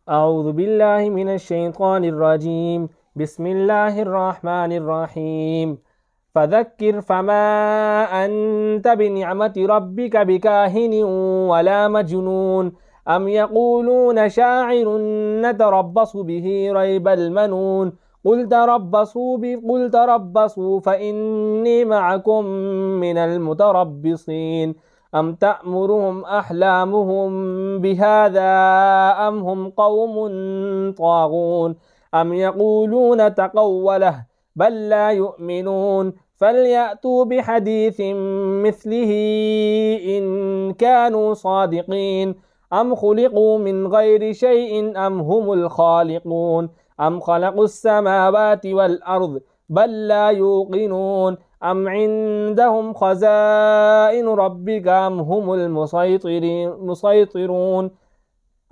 أعوذ بالله من الشيطان الرجيم. بسم الله الرحمن الرحيم. فذكر فما أنت بنعمة ربك بكاهن ولا مجنون. أم يقولون شاعر نتربص به ريب المنون. قل تربصوا فإني معكم من المتربصين. أم تأمرهم أحلامهم بهذا أم هم قوم طاغون. أم يقولون تقوله بل لا يؤمنون. فليأتوا بحديث مثله إن كانوا صادقين. أم خلقوا من غير شيء أم هم الخالقون. أم خلقوا السماوات والأرض بل لا يوقنون. أم عندهم خزائن ربك أم هم المسيطرون.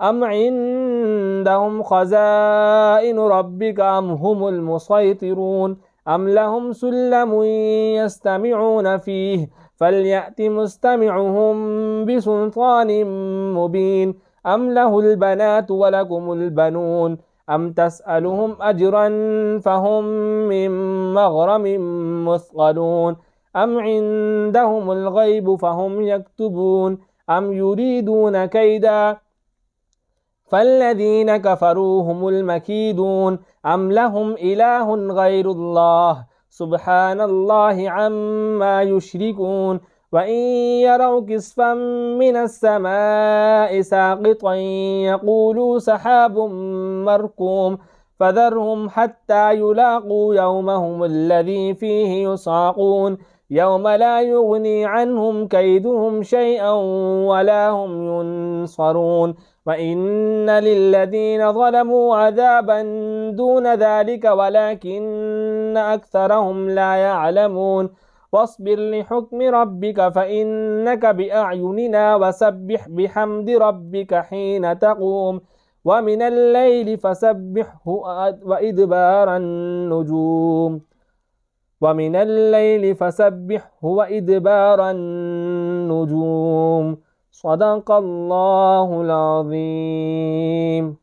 أم عندهم خزائن ربك أم هم المسيطرون. أم لهم سلم يستمعون فيه فليأت مستمعهم بسلطان مبين. أم له البنات ولكم البنون. أم تسألهم أجرا فهم من مغرم مثقلون. أم عندهم الغيب فهم يكتبون. أم يريدون كيدا فالذين كفروا هم المكيدون. أم لهم إله غير الله سبحان الله عما يشركون. وإن يروا كسفا من السماء ساقطا يقولوا سحاب مركوم. فذرهم حتى يلاقوا يومهم الذي فيه يصعقون. يوم لا يغني عنهم كيدهم شيئا ولا هم ينصرون. وإن للذين ظلموا عذابا دون ذلك ولكن أكثرهم لا يعلمون. واصبر لحكم ربك فإنك بأعيننا وسبح بحمد ربك حين تقوم. ومن الليل فسبحه وإدبار النجوم. صدق الله العظيم.